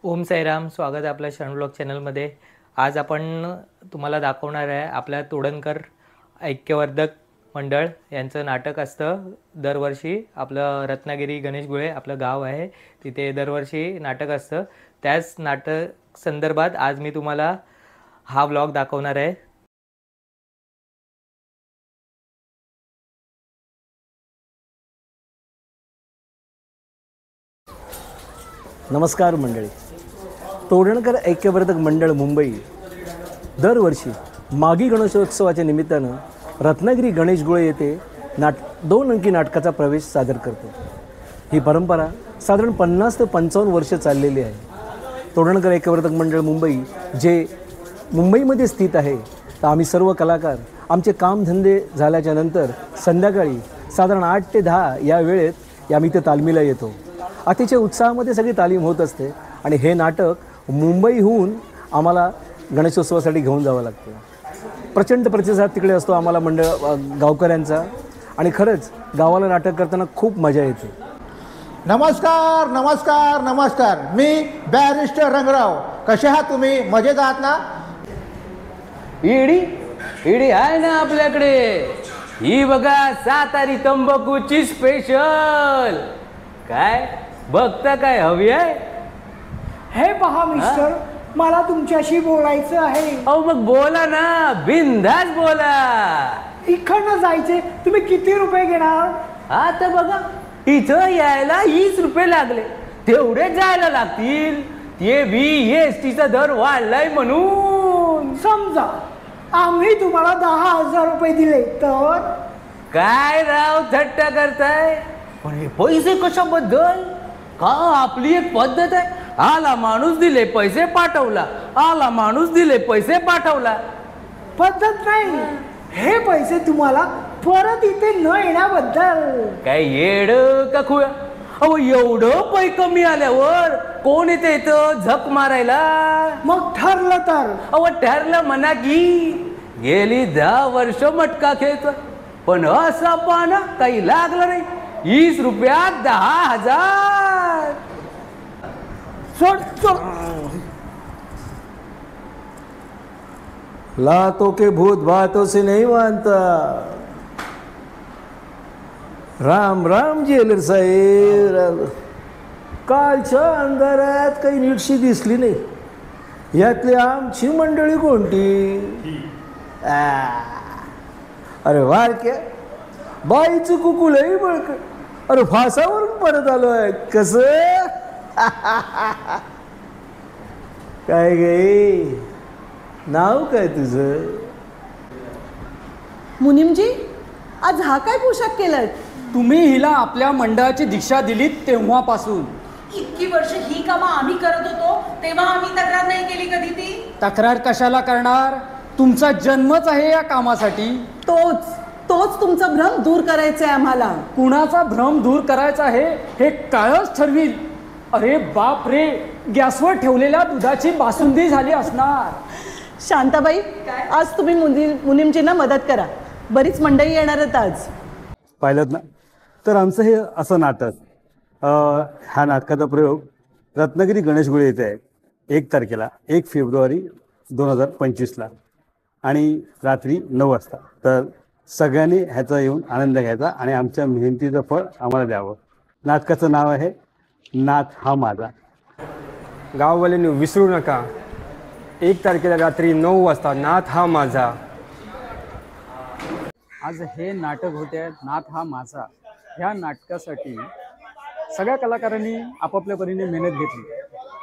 ओम साईराम, स्वागत आहे आपल्या क्षण ब्लॉग चॅनलमध्ये। आज आपण तुम्हाला दाखवणार आहे आपल्या तोडणकर ऐक्यवर्धक मंडळ यांचं नाटक असतं दरवर्षी। आपलं रत्नागिरी गणेशगुळे आपलं गाव आहे, तिथे दरवर्षी नाटक असतं। त्याच नाटक संदर्भात आज मी तुम्हाला हा व्लॉग दाखवणार आहे। नमस्कार मंडळी। तोडणकर ऐक्यवर्धक मंडळ मुंबई दरवर्षी मागी गणेशोत्सवाच्या निमित्तानं रत्नागिरी गणेशगुळे येथे 2 अंकी नाटकाचा प्रवेश सादर करतो। ही परंपरा साधारण 50 ते 55 वर्ष चाललेली आहे। तोडणकर ऐक्यवर्धक मंडळ मुंबई जे मुंबईमध्ये स्थित आहे, तर आम्ही सर्व कलाकार आमचे कामधंदे झाल्याच्या नंतर संध्याकाळी साधारण 8 ते 10 या वेळेत आम्ही इथे तालमीला येतो। अतिशय उत्साहामध्ये सगळी तालीम होत असते आणि हे नाटक मुंबईहून आम्हाला गणेशोत्सवासाठी घेऊन जावं लागतं। प्रचंड प्रतिसाद तिकडे असतो आम्हाला मंडळ गावकऱ्यांचा, आणि खरंच गावाला नाटक करताना खूप मजा येते। नमस्कार नमस्कार नमस्कार, मी बॅरिस्टर रंगराव। कसे आहात तुम्ही? मजेत आहात ना? इडी इडी आहे ना आपल्याकडे। ही बघा सातारी तंबाखूची स्पेशल। काय बघता, काय हवी आहे? हे पहा मिस्टर, मला तुमच्याशी बोलायचं आहे। अहो मग बोला ना, बिनधास्त बोला। इकडनं जायचे, तुम्ही किती रुपये घेणार? आता बघा, इथं यायला 20 रुपये लागले, तेवढे जायला लागतील। ते VSTचा दर वाढलाय म्हणून। समजा आम्ही तुम्हाला 10,000 रुपये दिले तर? काय राव थट्टा करताय? पण हे पैसे कशाबद्दल? का आपली एक पद्धत आहे, आला माणूस दिले पैसे पाठवला, आला माणूस दिले पैसे पाठवला। पद्धत नाही, हे पैसे तुम्हाला परत इथे न येण्याबद्दल। काय येड का खुया? अहो एवढं पै कमी आल्यावर कोण येते इथं झक मारायला? मग ठरलं तर? अहो ठरलं म्हणा की गेली 10 वर्ष मटका खेळतोय, पण असा पाना काही लागलं नाही। 20 रुपयात 10,000। सोड सोड। लातों के भूत बातों से नहीं मानता। राम राम जेलर साहेब, कालच्या अंधारात काही नीटशी दिसली नाही। यातली आमची मंडळी कोणती? अरे वारक्या, बाईचं कुकुलही बळक। अरे फासावरून परत आलोय कसं? काय गे, नाव काय तुझं? मुनीमजी, आज हा काय पोशाख केलाय? तुम्ही हिला आपल्या मंडळाची दीक्षा दिलीत तेव्हापासून। इतकी वर्ष ही कामं आम्ही करत होतो, तेव्हा आम्ही तक्रार नाही केली कधी ती? तक्रार कशाला करणार? तुमचा जन्मच आहे या कामासाठी। तोच तुमचा भ्रम दूर करायचा आहे आम्हाला। कुणाचा भ्रम दूर करायचा आहे हे काळच ठरवील। अरे बाप रे, गॅसवर ठेवलेल्या दुधाची बासुंदी झाली असणार। शांताबाई, आज तुम्ही मुनीमजींना मदत करा, बरीच मंडळी येणार आहेत आज। पाहिलं ना, तर आमचं हे असं नाटक, ह्या नाटकाचा प्रयोग रत्नागिरी गणेशगुळे येथे आहे 1 तारखेला, 1 फेब्रुवारी 2025ला, आणि रात्री 9 वाजता। तर सगळ्यांनी ह्याचा येऊन आनंद घ्यायचा आणि आमच्या मेहनतीचं फळ आम्हाला द्यावं। नाटकाचं नाव आहे नाथ हा माझा। गाववाल्यांनी विसरू नका, 1 तारखेला रात्री 9 वाजता नाथ हा माझा। आज हे नाटक होते नाथ हा माझा। ह्या नाटकासाठी सगळ्या कलाकारांनी आपापल्या परीने मेहनत घेतली,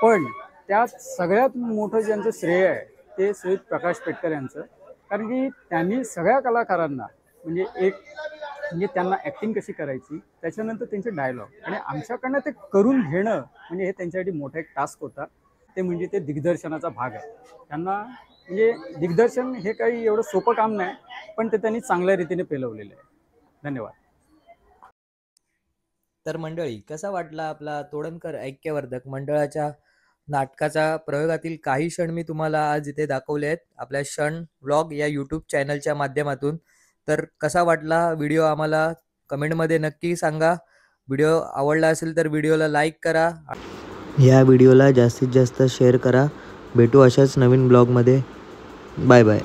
पण त्यात सगळ्यात मोठं ज्यांचं श्रेय आहे ते श्री प्रकाश पेटकर यांचं। कारण की त्यांनी सगळ्या कलाकारांना म्हणजे त्यांना ॲक्टिंग कशी करायची, त्याच्यानंतर त्यांचे डायलॉग आणि आमच्याकडनं ते करून घेणं म्हणजे हे त्यांच्यासाठी मोठा एक टास्क होता। ते म्हणजे ते दिग्दर्शनाचा भाग आहे। त्यांना म्हणजे दिग्दर्शन हे काही एवढं सोपं काम नाही, पण ते त्यांनी चांगल्या रीतीने पेलवलेलं आहे। धन्यवाद। तर मंडळी, कसा वाटला आपला तोडणकर ऐक्यवर्धक मंडळाच्या नाटकाचा प्रयोगातील काही क्षण मी तुम्हाला आज इथे दाखवले आहेत आपल्या क्षण व्लॉग या यूट्यूब चॅनलच्या माध्यमातून। तर कसा वाटला व्हिडिओ आम्हाला कमेंटमध्ये नक्की सांगा व्हिडिओ आवडला असेल तर व्हिडिओला लाईक करा. ह्या व्हिडिओला जास्तीत जास्त शेअर करा. भेटू अशाच नवीन ब्लॉगमध्ये. Bye bye.